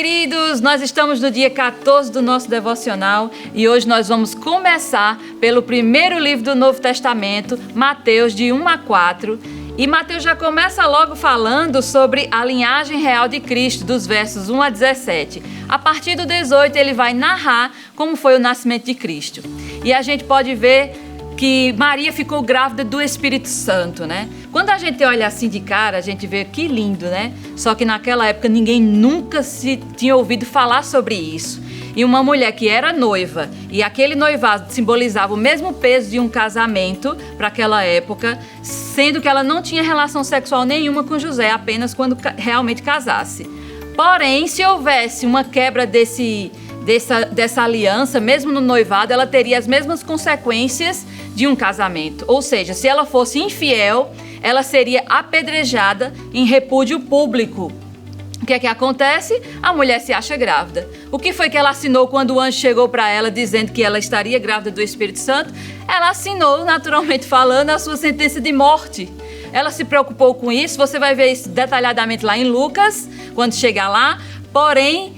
queridos! Nós estamos no dia 14 do nosso devocional e hoje nós vamos começar pelo primeiro livro do Novo Testamento, Mateus, de 1 a 4. E Mateus já começa logo falando sobre a linhagem real de Cristo, dos versos 1 a 17. A partir do 18, ele vai narrar como foi o nascimento de Cristo. E a gente pode ver que Maria ficou grávida do Espírito Santo, né? Quando a gente olha assim de cara, a gente vê que lindo, né? Só que naquela época ninguém nunca se tinha ouvido falar sobre isso. E uma mulher que era noiva, e aquele noivado simbolizava o mesmo peso de um casamento para aquela época, sendo que ela não tinha relação sexual nenhuma com José, apenas quando realmente casasse. Porém, se houvesse uma quebra dessa aliança, mesmo no noivado, ela teria as mesmas consequências de um casamento. Ou seja, se ela fosse infiel, ela seria apedrejada em repúdio público. O que é que acontece? A mulher se acha grávida. O que foi que ela assinou quando o anjo chegou para ela dizendo que ela estaria grávida do Espírito Santo? Ela assinou, naturalmente falando, a sua sentença de morte. Ela se preocupou com isso, você vai ver isso detalhadamente lá em Lucas, quando chegar lá. Porém,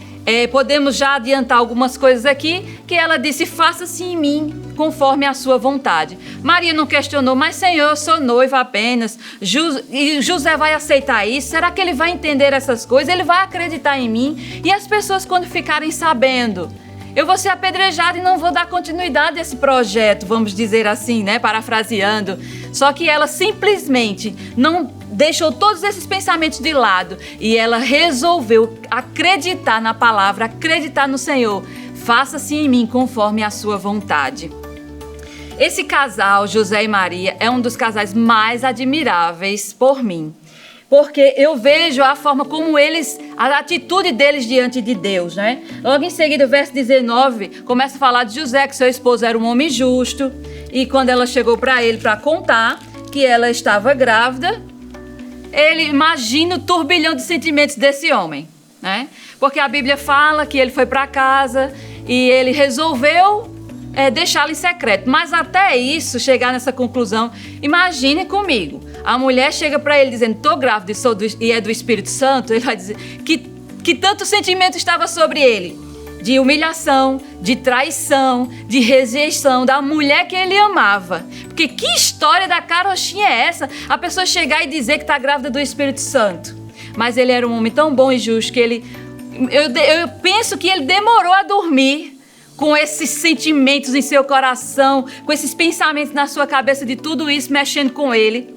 podemos já adiantar algumas coisas aqui, que ela disse, faça-se em mim conforme a sua vontade. Maria não questionou, mas Senhor, eu sou noiva apenas, e José vai aceitar isso? Será que ele vai entender essas coisas? Ele vai acreditar em mim? E as pessoas quando ficarem sabendo, eu vou ser apedrejada e não vou dar continuidade a esse projeto, vamos dizer assim, né? Parafraseando. Só que ela simplesmente não deixou todos esses pensamentos de lado e ela resolveu acreditar na palavra, acreditar no Senhor. Faça-se em mim conforme a sua vontade. Esse casal, José e Maria, é um dos casais mais admiráveis por mim. Porque eu vejo a forma como a atitude deles diante de Deus, né? Logo em seguida, o verso 19, começa a falar de José, que seu esposo era um homem justo. E quando ela chegou para ele para contar que ela estava grávida, ele imagina o turbilhão de sentimentos desse homem, né? Porque a Bíblia fala que ele foi para casa e ele resolveu deixá-la em secreto. Mas até isso, chegar nessa conclusão, imagine comigo. A mulher chega para ele dizendo, estou grávida e é do Espírito Santo. Ele vai dizer que tanto sentimento estava sobre ele. De humilhação, de traição, de rejeição da mulher que ele amava. Porque que história da carochinha é essa? A pessoa chegar e dizer que está grávida do Espírito Santo. Mas ele era um homem tão bom e justo que eu penso que ele demorou a dormir com esses sentimentos em seu coração, com esses pensamentos na sua cabeça de tudo isso mexendo com ele.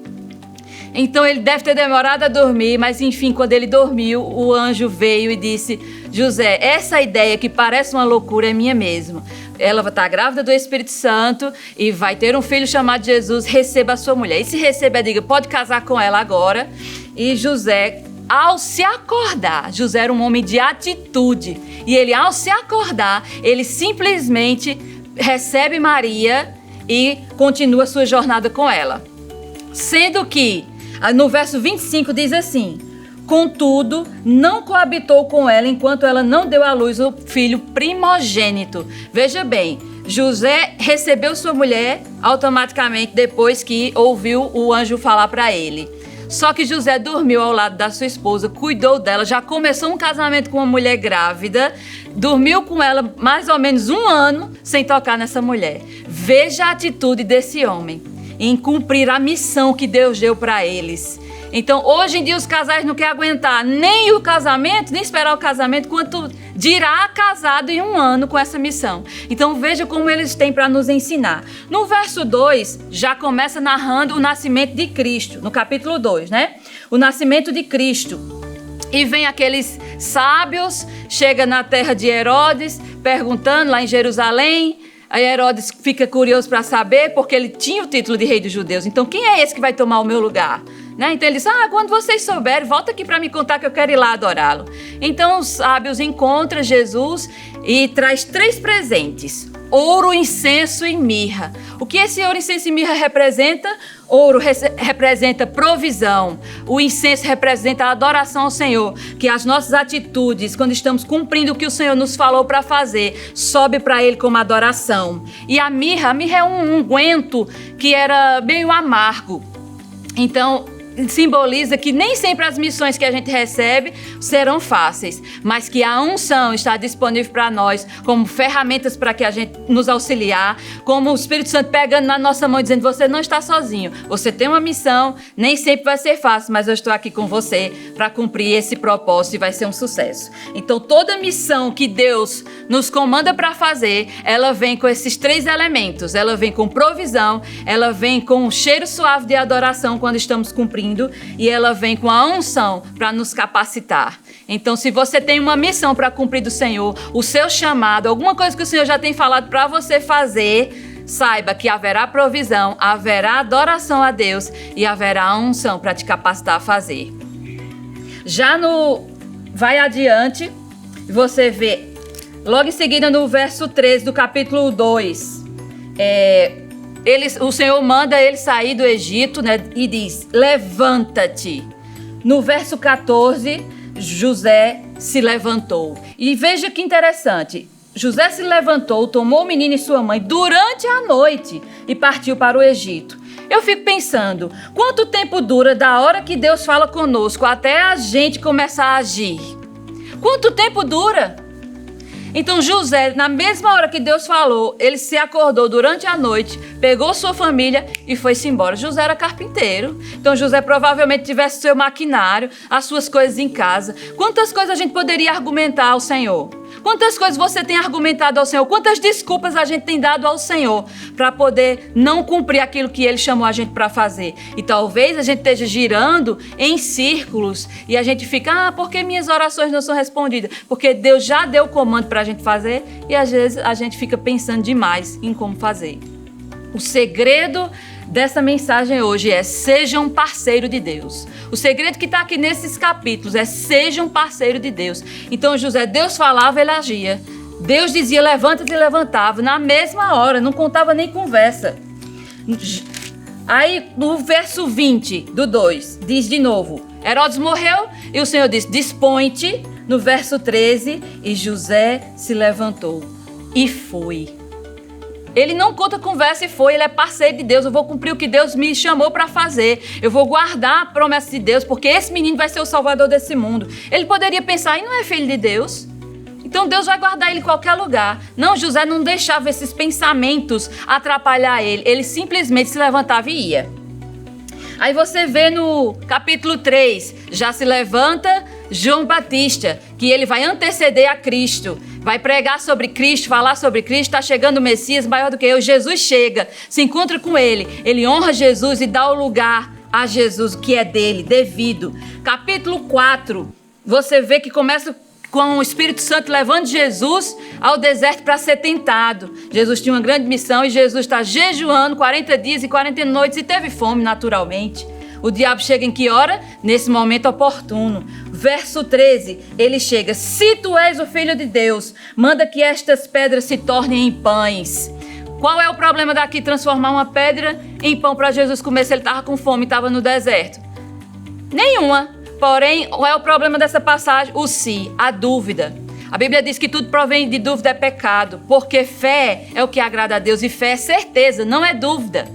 Então ele deve ter demorado a dormir, mas enfim, quando ele dormiu, o anjo veio e disse, José, essa ideia que parece uma loucura é minha mesmo. Ela vai estar grávida do Espírito Santo e vai ter um filho chamado Jesus, receba a sua mulher. E se receber, diga, pode casar com ela agora. E José, ao se acordar, José era um homem de atitude. E ele, ao se acordar, ele simplesmente recebe Maria e continua sua jornada com ela. Sendo que, no verso 25 diz assim, contudo, não coabitou com ela enquanto ela não deu à luz o filho primogênito. Veja bem, José recebeu sua mulher automaticamente depois que ouviu o anjo falar para ele. Só que José dormiu ao lado da sua esposa, cuidou dela, já começou um casamento com uma mulher grávida, dormiu com ela mais ou menos 1 ano sem tocar nessa mulher. Veja a atitude desse homem em cumprir a missão que Deus deu para eles. Então, hoje em dia, os casais não querem aguentar nem o casamento, nem esperar o casamento, quanto dirá casado em 1 ano com essa missão. Então, veja como eles têm para nos ensinar. No verso 2, já começa narrando o nascimento de Cristo, no capítulo 2, né? O nascimento de Cristo. E vem aqueles sábios, chega na terra de Herodes, perguntando lá em Jerusalém. Aí Herodes fica curioso para saber, porque ele tinha o título de rei dos judeus. Então, quem é esse que vai tomar o meu lugar? Né? Então, ele diz, quando vocês souberem, volta aqui para me contar que eu quero ir lá adorá-lo. Então, os sábios encontram Jesus e traz 3 presentes. Ouro, incenso e mirra. O que esse ouro, incenso e mirra representa? Ouro representa provisão. O incenso representa a adoração ao Senhor. Que as nossas atitudes, quando estamos cumprindo o que o Senhor nos falou para fazer, sobe para Ele como adoração. E a mirra é um unguento que era meio amargo. Então, simboliza que nem sempre as missões que a gente recebe serão fáceis, mas que a unção está disponível para nós como ferramentas para que a gente nos auxiliar, como o Espírito Santo pegando na nossa mão e dizendo: você não está sozinho, você tem uma missão, nem sempre vai ser fácil, mas eu estou aqui com você para cumprir esse propósito e vai ser um sucesso. Então toda missão que Deus nos comanda para fazer, ela vem com esses 3 elementos. Ela vem com provisão, ela vem com um cheiro suave de adoração quando estamos cumprindo, e ela vem com a unção para nos capacitar. Então, se você tem uma missão para cumprir do Senhor, o seu chamado, alguma coisa que o Senhor já tem falado para você fazer, saiba que haverá provisão, haverá adoração a Deus e haverá unção para te capacitar a fazer. Vai adiante, você vê, logo em seguida no verso 13 do capítulo 2, o Senhor manda ele sair do Egito, né, e diz: levanta-te. No verso 14, José se levantou. E veja que interessante. José se levantou, tomou o menino e sua mãe durante a noite e partiu para o Egito. Eu fico pensando, quanto tempo dura da hora que Deus fala conosco até a gente começar a agir? Quanto tempo dura? Então José, na mesma hora que Deus falou, ele se acordou durante a noite, pegou sua família e foi-se embora. José era carpinteiro, então José provavelmente tivesse seu maquinário, as suas coisas em casa. Quantas coisas a gente poderia argumentar ao Senhor? Quantas coisas você tem argumentado ao Senhor? Quantas desculpas a gente tem dado ao Senhor para poder não cumprir aquilo que Ele chamou a gente para fazer? E talvez a gente esteja girando em círculos e a gente fica: por que minhas orações não são respondidas? Porque Deus já deu o comando para a gente fazer e às vezes a gente fica pensando demais em como fazer. O segredo dessa mensagem hoje é: seja um parceiro de Deus. O segredo que está aqui nesses capítulos é: seja um parceiro de Deus. Então José, Deus falava, ele agia. Deus dizia: levanta-te, e levantava. Na mesma hora, não contava nem conversa. Aí no verso 20 do 2, diz de novo: Herodes morreu e o Senhor disse: dispõe-te. No verso 13, e José se levantou e foi. Ele não conta conversa e foi, ele é parceiro de Deus. Eu vou cumprir o que Deus me chamou para fazer. Eu vou guardar a promessa de Deus, porque esse menino vai ser o salvador desse mundo. Ele poderia pensar: e não é filho de Deus? Então Deus vai guardar ele em qualquer lugar. Não, José não deixava esses pensamentos atrapalhar ele. Ele simplesmente se levantava e ia. Aí você vê no capítulo 3, já se levanta João Batista, que ele vai anteceder a Cristo, vai pregar sobre Cristo, falar sobre Cristo. Está chegando o Messias maior do que eu. Jesus chega, se encontra com ele honra Jesus e dá o lugar a Jesus que é dele, devido. Capítulo 4, você vê que começa com o Espírito Santo levando Jesus ao deserto para ser tentado. Jesus tinha uma grande missão e Jesus está jejuando 40 dias e 40 noites e teve fome naturalmente. O diabo chega em que hora? Nesse momento oportuno. Verso 13, ele chega: se tu és o Filho de Deus, manda que estas pedras se tornem em pães. Qual é o problema daqui, transformar uma pedra em pão para Jesus comer se ele estava com fome e estava no deserto? Nenhuma. Porém, qual é o problema dessa passagem? O se, a dúvida. A Bíblia diz que tudo provém de dúvida é pecado, porque fé é o que agrada a Deus e fé é certeza, não é dúvida.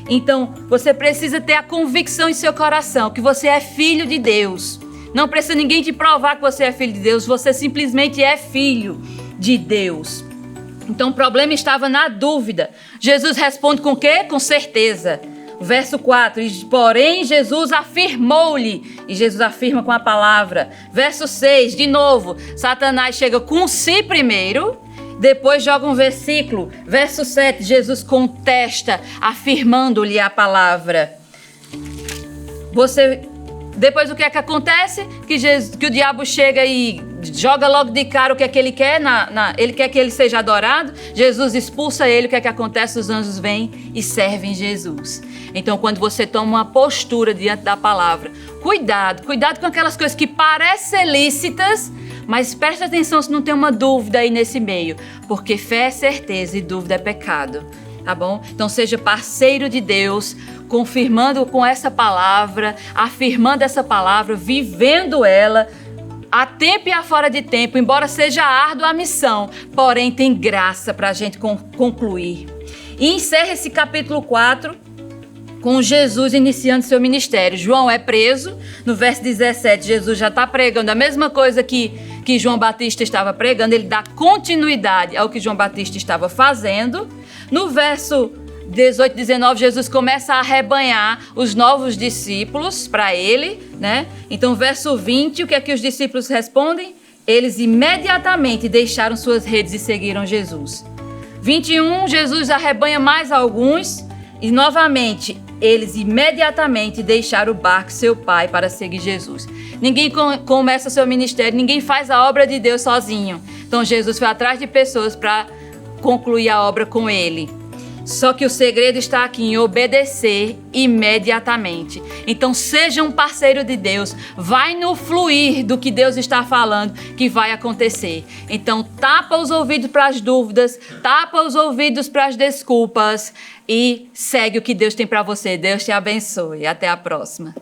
Então, você precisa ter a convicção em seu coração que você é filho de Deus. Não precisa ninguém te provar que você é filho de Deus, você simplesmente é filho de Deus. Então, o problema estava na dúvida. Jesus responde com o quê? Com certeza. Verso 4, porém Jesus afirmou-lhe, e Jesus afirma com a palavra. Verso 6, de novo, Satanás chega com si primeiro, depois joga um versículo. Verso 7, Jesus contesta, afirmando-lhe a palavra. Depois o que é que acontece? Que o diabo chega e joga logo de cara o que é que ele quer, ele quer que ele seja adorado. Jesus expulsa ele, o que é que acontece? Os anjos vêm e servem Jesus. Então, quando você toma uma postura diante da palavra, cuidado com aquelas coisas que parecem lícitas, mas preste atenção se não tem uma dúvida aí nesse meio, porque fé é certeza e dúvida é pecado, tá bom? Então, seja parceiro de Deus, confirmando com essa palavra, afirmando essa palavra, vivendo ela, a tempo e a fora de tempo, embora seja árdua a missão, porém tem graça para a gente concluir. E encerra esse capítulo 4 com Jesus iniciando seu ministério. João é preso, no verso 17, Jesus já está pregando a mesma coisa que João Batista estava pregando, ele dá continuidade ao que João Batista estava fazendo. No verso 18, 19, Jesus começa a arrebanhar os novos discípulos para ele, né? Então, verso 20, o que é que os discípulos respondem? Eles imediatamente deixaram suas redes e seguiram Jesus. 21, Jesus arrebanha mais alguns e, novamente, eles imediatamente deixaram o barco, seu pai, para seguir Jesus. Ninguém começa seu ministério, ninguém faz a obra de Deus sozinho. Então, Jesus foi atrás de pessoas para concluir a obra com ele. Só que o segredo está aqui em obedecer imediatamente. Então, seja um parceiro de Deus. Vai no fluir do que Deus está falando que vai acontecer. Então, tapa os ouvidos para as dúvidas, tapa os ouvidos para as desculpas e segue o que Deus tem para você. Deus te abençoe. Até a próxima.